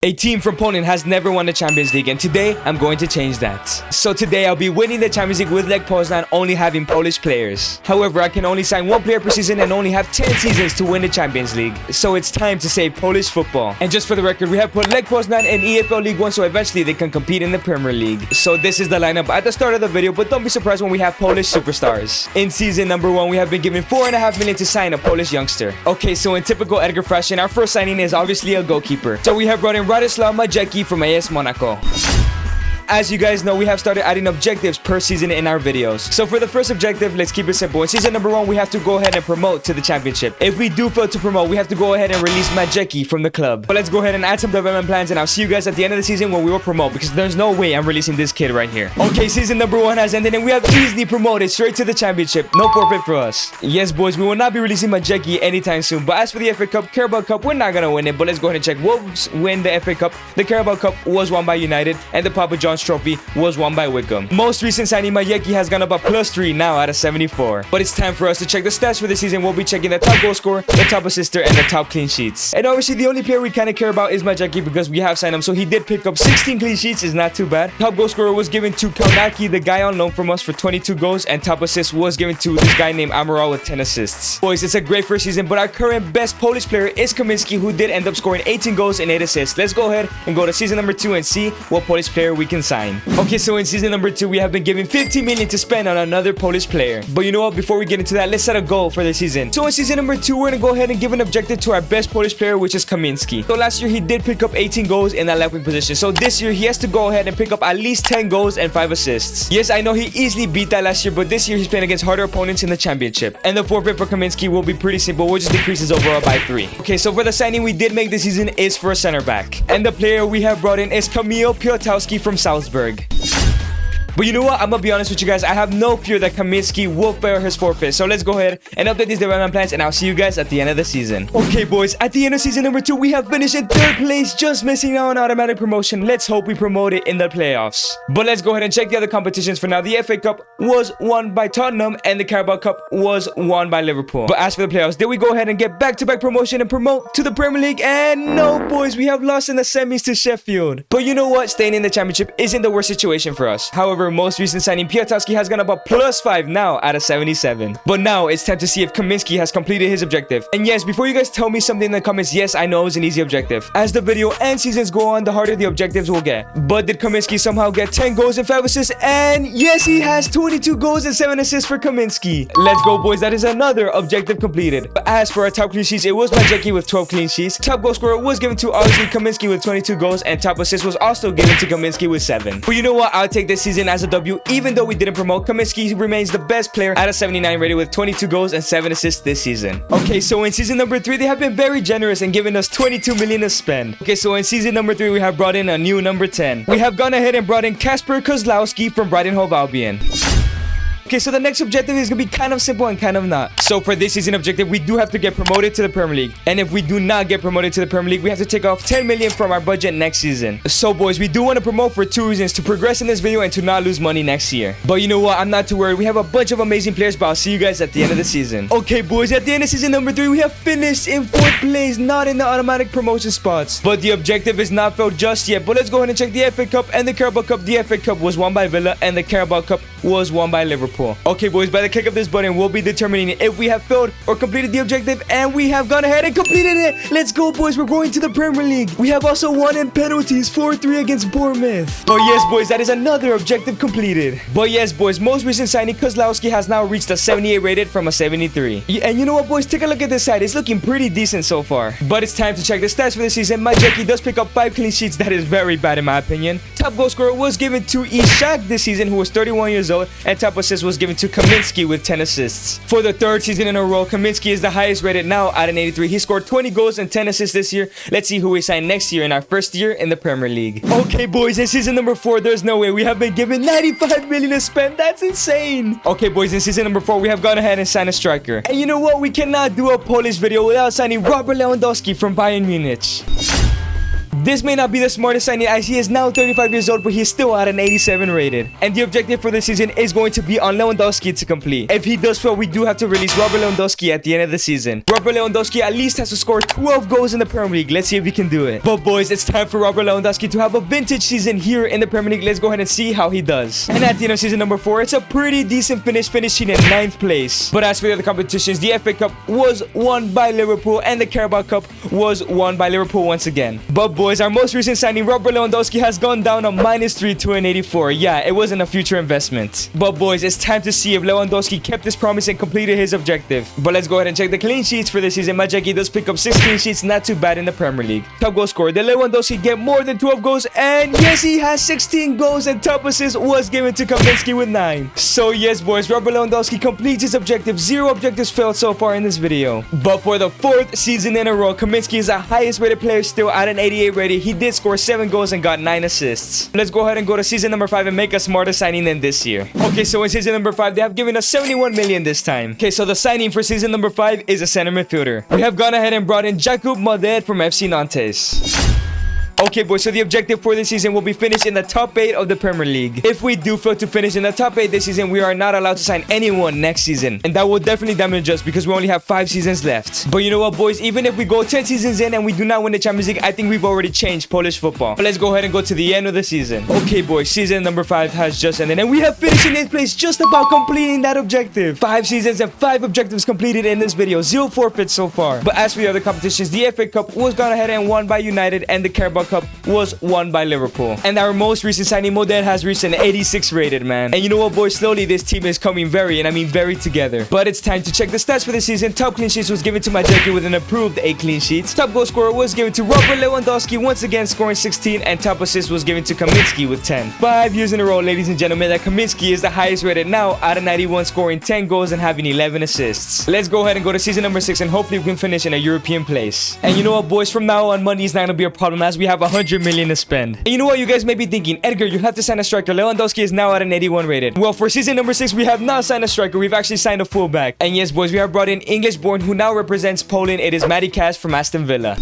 A team from Poland has never won the Champions League, and today I'm going to change that. So today I'll be winning the Champions League with Lech Poznan only having Polish players. However, I can only sign one player per season and only have 10 seasons to win the Champions League. So it's time to save Polish football. And just for the record, we have put Lech Poznan in EFL League 1 so eventually they can compete in the Premier League. So this is the lineup at the start of the video, but don't be surprised when we have Polish superstars. In season number 1, we have been given $4.5 million to sign a Polish youngster. Okay, so in typical Edgar fashion, our first signing is obviously a goalkeeper. So we have brought in Matty from AS Monaco. As you guys know, we have started adding objectives per season in our videos. So for the first objective, let's keep it simple. In season number 1, we have to go ahead and promote to the championship. If we do fail to promote, we have to go ahead and release Matty from the club. But let's go ahead and add some development plans, and I'll see you guys at the end of the season when we will promote, because there's no way I'm releasing this kid right here. Okay, season number 1 has ended and we have easily promoted straight to the championship. No forfeit for us. Yes, boys, we will not be releasing Matty anytime soon. But as for the FA Cup, Carabao Cup, we're not gonna win it. But let's go ahead and check. Wolves win the FA Cup. The Carabao Cup was won by United, and the Papa John's Trophy was won by Wickham. Most recent signing Matty has gone up a +3 now out of 74. But it's time for us to check the stats for the season. We'll be checking the top goal scorer, the top assister, and the top clean sheets. And obviously the only player we kind of care about is Matty because we have signed him, so he did pick up 16 clean sheets. Is not too bad. Top goal scorer was given to Kaunaki, the guy on loan from us, for 22 goals, and top assist was given to this guy named Amaral with 10 assists. Boys, it's a great first season, but our current best Polish player is Kaminski, who did end up scoring 18 goals and 8 assists. Let's go ahead and go to season number 2 and see what Polish player we can sign. Okay, so in season number 2, we have been given 15 million to spend on another Polish player. But you know what? Before we get into that, let's set a goal for the season. So in season number 2, we're gonna go ahead and give an objective to our best Polish player, which is Kaminski. So last year, he did pick up 18 goals in that left wing position. So this year, he has to go ahead and pick up at least 10 goals and 5 assists. Yes, I know he easily beat that last year, but this year, he's playing against harder opponents in the championship. And the forfeit for Kaminski will be pretty simple. We'll just decrease his overall by 3. Okay, so for the signing we did make this season is for a center back. And the player we have brought in is Kamil Piotowski from Salzburg. But you know what? I'm gonna be honest with you guys. I have no fear that Kaminski will bear his forfeit. So let's go ahead and update these development plans, and I'll see you guys at the end of the season. Okay, boys. At the end of season number 2, we have finished in 3rd place, just missing out on automatic promotion. Let's hope we promote it in the playoffs. But let's go ahead and check the other competitions for now. The FA Cup was won by Tottenham, and the Carabao Cup was won by Liverpool. But as for the playoffs, did we go ahead and get back-to-back promotion and promote to the Premier League? And no, boys. We have lost in the semis to Sheffield. But you know what? Staying in the championship isn't the worst situation for us. However, most recent signing Piotowski has gone up a +5 now out of 77. But now it's time to see if Kaminski has completed his objective. And yes, before you guys tell me something in the comments, yes, I know it was an easy objective. As the video and seasons go on, the harder the objectives will get. But did Kaminski somehow get 10 goals and 5 assists? And yes, he has 22 goals and 7 assists for Kaminski. Let's go, boys. That is another objective completed. But as for our top clean sheets, it was Matty with 12 clean sheets. Top goal scorer was given to obviously Kaminski with 22 goals, and top assist was also given to Kaminski with 7. But you know what? I'll take this season as a W. Even though we didn't promote, Kaminski remains the best player out of 79 rated with 22 goals and 7 assists this season. Okay, so in season number 3, they have been very generous and given us 22 million to spend. Okay, so in season number 3, we have brought in a new number 10. We have gone ahead and brought in Kasper Kozlowski from Brighton Hove Albion. Okay, so the next objective is going to be kind of simple and kind of not. So for this season objective, we do have to get promoted to the Premier League. And if we do not get promoted to the Premier League, we have to take off 10 million from our budget next season. So boys, we do want to promote for 2 reasons: to progress in this video and to not lose money next year. But you know what? I'm not too worried. We have a bunch of amazing players, but I'll see you guys at the end of the season. Okay, boys, at the end of season number 3, we have finished in 4th place, not in the automatic promotion spots. But the objective is not filled just yet. But let's go ahead and check the FA Cup and the Carabao Cup. The FA Cup was won by Villa, and the Carabao Cup was won by Liverpool. Okay, boys, by the click of this button, we'll be determining if we have failed or completed the objective, and we have gone ahead and completed it. Let's go, boys. We're going to the Premier League. We have also won in penalties, 4-3 against Bournemouth. But yes, boys, that is another objective completed. But yes, boys, most recent signing Kozlowski has now reached a 78 rated from a 73. And you know what, boys? Take a look at this side. It's looking pretty decent so far. But it's time to check the stats for the season. Matty does pick up 5 clean sheets. That is very bad in my opinion. Top goal scorer was given to Ishak this season, who was 31 years old, and top assist was given to Kaminski with 10 assists. For the 3rd season in a row, Kaminski is the highest rated now at an 83. He scored 20 goals and 10 assists this year. Let's see who we sign next year in our first year in the Premier League. Okay, boys, in season number 4, there's no way. We have been given 95 million to spend. That's insane. Okay, boys, in season number 4, we have gone ahead and signed a striker. And you know what? We cannot do a Polish video without signing Robert Lewandowski from Bayern Munich. This may not be the smartest signing as he is now 35 years old, but he's still at an 87 rated. And the objective for this season is going to be on Lewandowski to complete. If he does fail, we do have to release Robert Lewandowski at the end of the season. Robert Lewandowski at least has to score 12 goals in the Premier League. Let's see if he can do it. But boys, it's time for Robert Lewandowski to have a vintage season here in the Premier League. Let's go ahead and see how he does. And at the end of season number 4, it's a pretty decent finish, finishing in 9th place. But as for the other competitions, the FA Cup was won by Liverpool and the Carabao Cup was won by Liverpool once again. But boys, our most recent signing, Robert Lewandowski, has gone down a -3 to an 84. Yeah, it wasn't a future investment. But boys, it's time to see if Lewandowski kept his promise and completed his objective. But let's go ahead and check the clean sheets for this season. Majeki does pick up 6 clean sheets, not too bad in the Premier League. Top goal scorer, did Lewandowski get more than 12 goals? And yes, he has 16 goals, and top assist was given to Kaminsky with 9. So yes, boys, Robert Lewandowski completes his objective. 0 objectives failed so far in this video. But for the 4th season in a row, Kaminsky is the highest rated player still at an 88 rated. He did score 7 goals and got 9 assists. Let's go ahead and go to season number 5 and make a smarter signing than this year. Okay, so in season number 5, they have given us 71 million this time. Okay, so the signing for season number 5 is a center midfielder. We have gone ahead and brought in Jakub Modet from FC Nantes. Okay, boys, so the objective for this season will be finished in the top 8 of the Premier League. If we do fail to finish in the top 8 this season, we are not allowed to sign anyone next season. And that will definitely damage us because we only have 5 seasons left. But you know what, boys? Even if we go 10 seasons in and we do not win the Champions League, I think we've already changed Polish football. But let's go ahead and go to the end of the season. Okay, boys, season number 5 has just ended. And we have finished in 8th place, just about completing that objective. 5 seasons and 5 objectives completed in this video. 0 forfeits so far. But as for the other competitions, the FA Cup was gone ahead and won by United, and the Carabao Cup was won by Liverpool. And our most recent signing, Modet, has reached an 86 rated, man. And you know what, boys? Slowly this team is coming very, and I mean very, together. But it's time to check the stats for the season. Top clean sheets was given to Majeki with an approved 8 clean sheets. Top goal scorer was given to Robert Lewandowski, once again scoring 16, and top assist was given to Kaminsky with 10. 5 years in a row, ladies and gentlemen, that Kaminsky is the highest rated now out of 91, scoring 10 goals and having 11 assists. Let's go ahead and go to season number 6 and hopefully we can finish in a European place. And you know what, boys? From now on, money is not going to be a problem as we have 100 million to spend. And you know what, you guys may be thinking, Edgar, you have to sign a striker. Lewandowski is now at an 81 rated. Well, for season number 6, we have not signed a striker. We've actually signed a fullback. And yes, boys, we have brought in English-born who now represents Poland. It is Matty Cash from Aston Villa.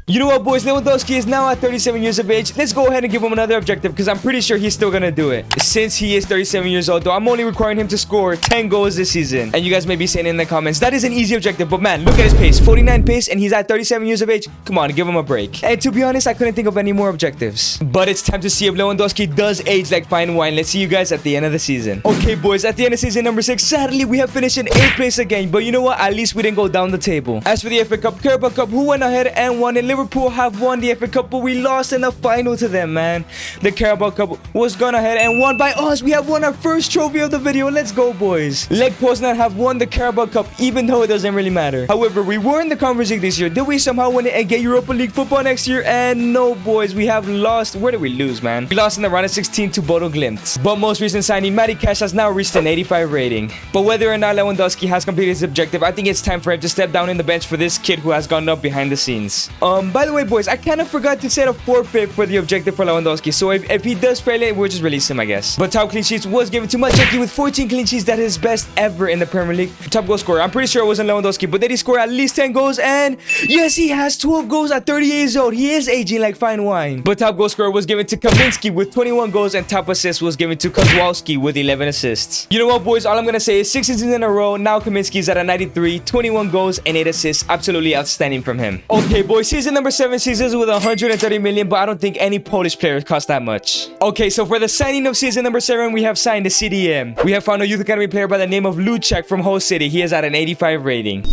You know what, boys? Lewandowski is now at 37 years of age. Let's go ahead and give him another objective because I'm pretty sure he's still gonna do it. Since he is 37 years old, though, I'm only requiring him to score 10 goals this season. And you guys may be saying in the comments, that is an easy objective. But man, look at his pace. 49 pace and he's at 37 years of age. Come on, give him a break. And to be honest, I couldn't think of any more objectives. But it's time to see if Lewandowski does age like fine wine. Let's see you guys at the end of the season. Okay, boys, at the end of season number 6, sadly, we have finished in 8th place again. But you know what? At least we didn't go down the table. As for the FA Cup, Carabao Cup, who went ahead and won it? Liverpool have won the FA Cup, but we lost in the final to them, man. The Carabao Cup was gone ahead and won by us. We have won our first trophy of the video. Let's go, boys. Lech Poznan have won the Carabao Cup, even though it doesn't really matter. However, we were in the Conference League this year. Did we somehow win it and get Europa League football next year? And no, boys, we have lost. Where did we lose, man? We lost in the round of 16 to Bodo Glimt. But most recent signing, Matty Cash, has now reached an 85 rating. But whether or not Lewandowski has completed his objective, I think it's time for him to step down in the bench for this kid who has gone up behind the scenes. By the way, boys, I kind of forgot to set a forfeit for the objective for Lewandowski. So if he does fail it, we'll just release him, I guess. But top clean sheets was given to Majeki with 14 clean sheets. That is best ever in the Premier League. Top goal scorer, I'm pretty sure it wasn't Lewandowski, but did he score at least 10 goals? And yes, he has 12 goals at 38 years old. He is aging like fine wine. But top goal scorer was given to Kaminsky with 21 goals, and top assist was given to Kozłowski with 11 assists. You know what, boys? All I'm gonna say is 6 seasons in a row. Now Kaminsky is at a 93, 21 goals and 8 assists. Absolutely outstanding from him. Okay, boys, season number 7 seasons with 130 million, but I don't think any Polish players cost that much. Okay, so for the signing of season number 7, we have signed the CDM. We have found a youth academy player by the name of Luchek from Hull City. He is at an 85 rating.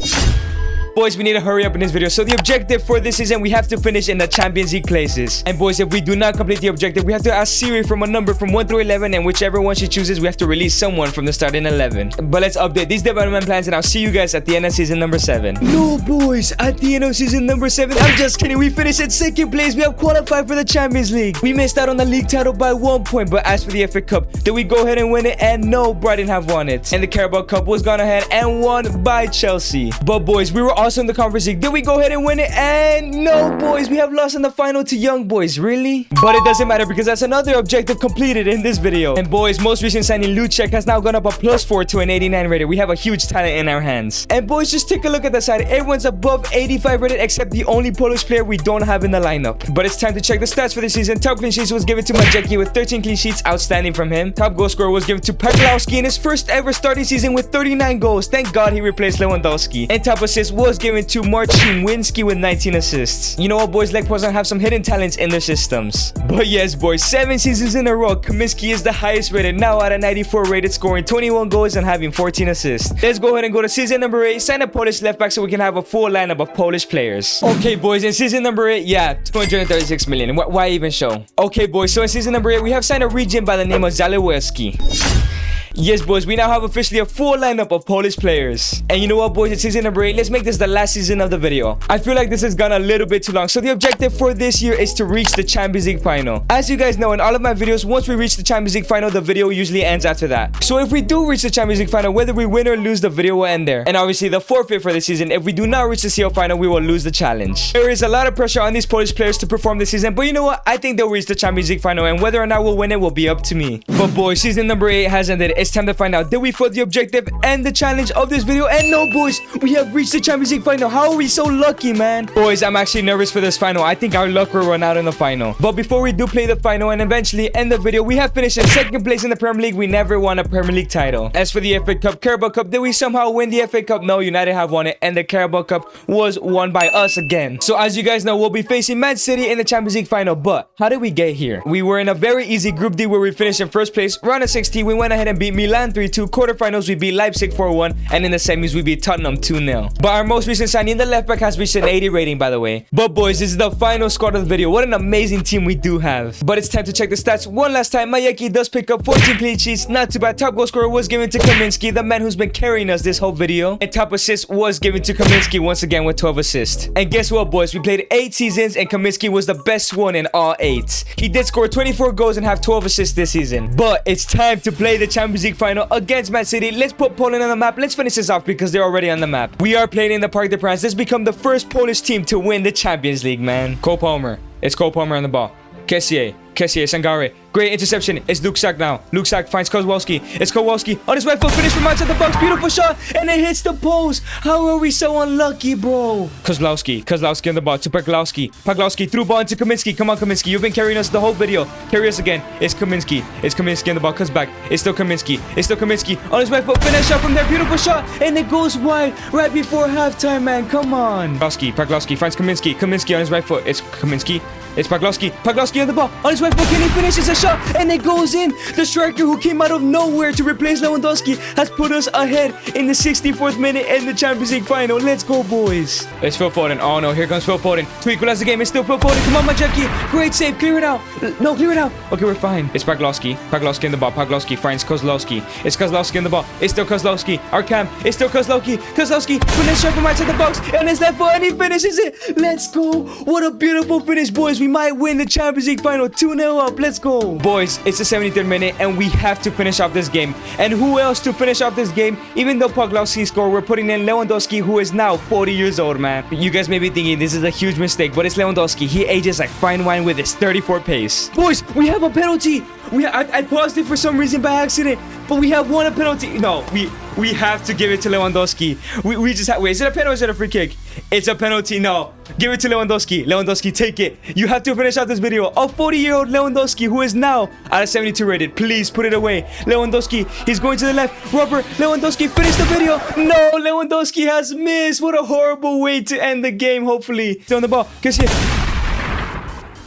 Boys, we need to hurry up in this video. So the objective for this season, we have to finish in the Champions League places. And boys, if we do not complete the objective, we have to ask Siri from a number from 1 through 11, and whichever one she chooses, we have to release someone from the starting 11. But let's update these development plans, and I'll see you guys at the end of season number 7. No, boys, at the end of season number 7, I'm just kidding. We finished at 2nd place. We have qualified for the Champions League. We missed out on the league title by 1 point, but as for the FA Cup, did we go ahead and win it? And no, Brighton have won it. And the Carabao Cup was gone ahead and won by Chelsea. But boys, we were also in the Conference League. Did we go ahead and win it? And no, boys, we have lost in the final to Young Boys. Really? But it doesn't matter because that's another objective completed in this video. And boys, most recent signing Lucek has now gone up a +4 to an 89 rated. We have a huge talent in our hands. And boys, just take a look at the side. Everyone's above 85 rated except the only Polish player we don't have in the lineup. But it's time to check the stats for the season. Top clean sheets was given to Majecki with 13 clean sheets, outstanding from him. Top goal scorer was given to Pazjor in his first ever starting season with 39 goals. Thank God he replaced Lewandowski. And top assist was given to Marcinwinski with 19 assists. You know what, boys, Lech Poznan have some hidden talents in their systems. But yes, boys, 7 seasons in a row, Kaminski is the highest rated, now at a 94 rated, scoring 21 goals and having 14 assists. Let's go ahead and go to season number 8, sign a Polish left back so we can have a full lineup of Polish players. Okay, boys, in season number 8, yeah, 236 million. Why even show? Okay, boys, so in season number 8, we have signed a region by the name of Zalewski. Yes, boys, we now have officially a full lineup of Polish players. And you know what, boys, it's season number 8. Let's make this the last season of the video. I feel like this has gone a little bit too long. So the objective for this year is to reach the Champions League final. As you guys know, in all of my videos, once we reach the Champions League final, the video usually ends after that. So if we do reach the Champions League final, whether we win or lose, the video will end there. And obviously, the forfeit for the season, if we do not reach the CL final, we will lose the challenge. There is a lot of pressure on these Polish players to perform this season. But you know what? I think they'll reach the Champions League final. And whether or not we'll win it will be up to me. But boys, season number 8 has ended. It's time to find out. Did we fulfill the objective and the challenge of this video? And no, boys, we have reached the Champions League final. How are we so lucky, man? Boys, I'm actually nervous for this final. I think our luck will run out in the final. But before we do play the final and eventually end the video, we have finished in 2nd place in the Premier League. We never won a Premier League title. As for the FA Cup, Carabao Cup, did we somehow win the FA Cup? No, United have won it, and the Carabao Cup was won by us again. So as you guys know, we'll be facing Man City in the Champions League final. But how did we get here? We were in a very easy Group D where we finished in 1st place. Round of 16, we went ahead and beat Milan 3-2. Quarterfinals, we beat Leipzig 4-1, and in the semis we beat Tottenham 2-0. But our most recent signing, the left back, has reached an 80 rating, by the way. But boys, this is the final squad of the video. What an amazing team we do have. But it's time to check the stats one last time. Majecki does pick up 14 clean sheets, not too bad. Top goal scorer was given to Kaminski, the man who's been carrying us this whole video. And top assist was given to Kaminski once again with 12 assists. And guess what, boys, we played 8 seasons and Kaminski was the best one in all 8. He did score 24 goals and have 12 assists this season. But it's time to play the Champions League final against Man City. Let's put Poland on the map. Let's finish this off because they're already on the map. We are playing in the Parc des Princes. Let's become the first Polish team to win the Champions League, man. Cole Palmer. It's Cole Palmer on the ball. Kessié, Sangare. Great interception. It's Lucek now. Lucek finds Kozłowski. It's Kowalski on his right foot. Finish from outside the box. Beautiful shot. And it hits the post. How are we so unlucky, bro? Kozłowski on the ball to Pawlowski through ball into Kaminski. Come on, Kaminski. You've been carrying us the whole video. Carry us again. It's Kaminski. It's Kaminski on the ball. Comes back. It's still Kaminski. On his right foot. Finish shot from there. Beautiful shot. And it goes wide right before halftime, man. Come on. Pawlowski finds Kaminski. Kaminski on his right foot. It's Kaminski. It's Pawlowski on the ball. On his right foot. Can he finish? It's a shot. And it goes in. The striker who came out of nowhere to replace Lewandowski has put us ahead in the 64th minute in the Champions League final. Let's go, boys. It's Phil Foden. Oh, no. Here comes Phil Foden to equalize the game. It's still Phil Foden. Come on, Majecki. Great save. Clear it out. No, clear it out. Okay, we're fine. It's Pawlowski. Pawlowski in the ball. Pawlowski finds Kozłowski. It's Kozłowski in the ball. It's still Kozłowski. Our cam. It's still Kozłowski. Finish shot from outside the box. And it's left foot. And he finishes it. Let's go. What a beautiful finish, boys. We might win the Champions League final. 2-0 up. Let's go. Boys, it's the 73rd minute and we have to finish off this game. And who else to finish off this game? Even though Pawlowski scored, we're putting in Lewandowski, who is now 40 years old, man. You guys may be thinking this is a huge mistake, but it's Lewandowski. He ages like fine wine with his 34 pace. Boys, we have a penalty. I paused it for some reason by accident, but we have won a penalty. No, we have to give it to Lewandowski. We just have. Wait, is it a penalty or is it a free kick? It's a penalty. No, give it to Lewandowski. Lewandowski, take it. You have to finish out this video. A 40-year-old Lewandowski who is now at a 72 rated. Please put it away. Lewandowski, he's going to the left. Robert Lewandowski, finish the video. No, Lewandowski has missed. What a horrible way to end the game. Hopefully, still on the ball. Guess here.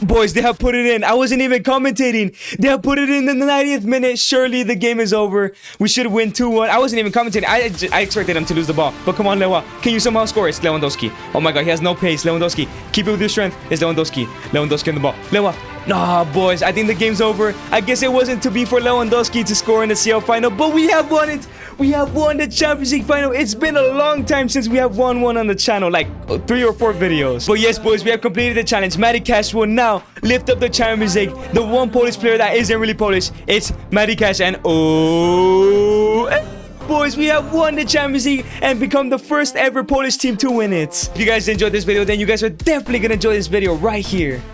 Boys, they have put it in. I wasn't even commentating. They have put it in the 90th minute. Surely the game is over. We should win 2-1. I wasn't even commentating. I expected them to lose the ball. But come on, Lewa. Can you somehow score? It's Lewandowski. Oh my God, he has no pace. Lewandowski. Keep it with your strength. It's Lewandowski. Lewandowski on the ball. Lewa. Nah, boys, I think the game's over. I guess it wasn't to be for Lewandowski to score in the CL final, but we have won it. We have won the Champions League final. It's been a long time since we have won one on the channel, like 3 or 4 videos. But yes, boys, we have completed the challenge. Matty Cash will now lift up the Champions League. The one Polish player that isn't really Polish, it's Matty Cash. And oh, boys, we have won the Champions League and become the first ever Polish team to win it. If you guys enjoyed this video, then you guys are definitely gonna enjoy this video right here.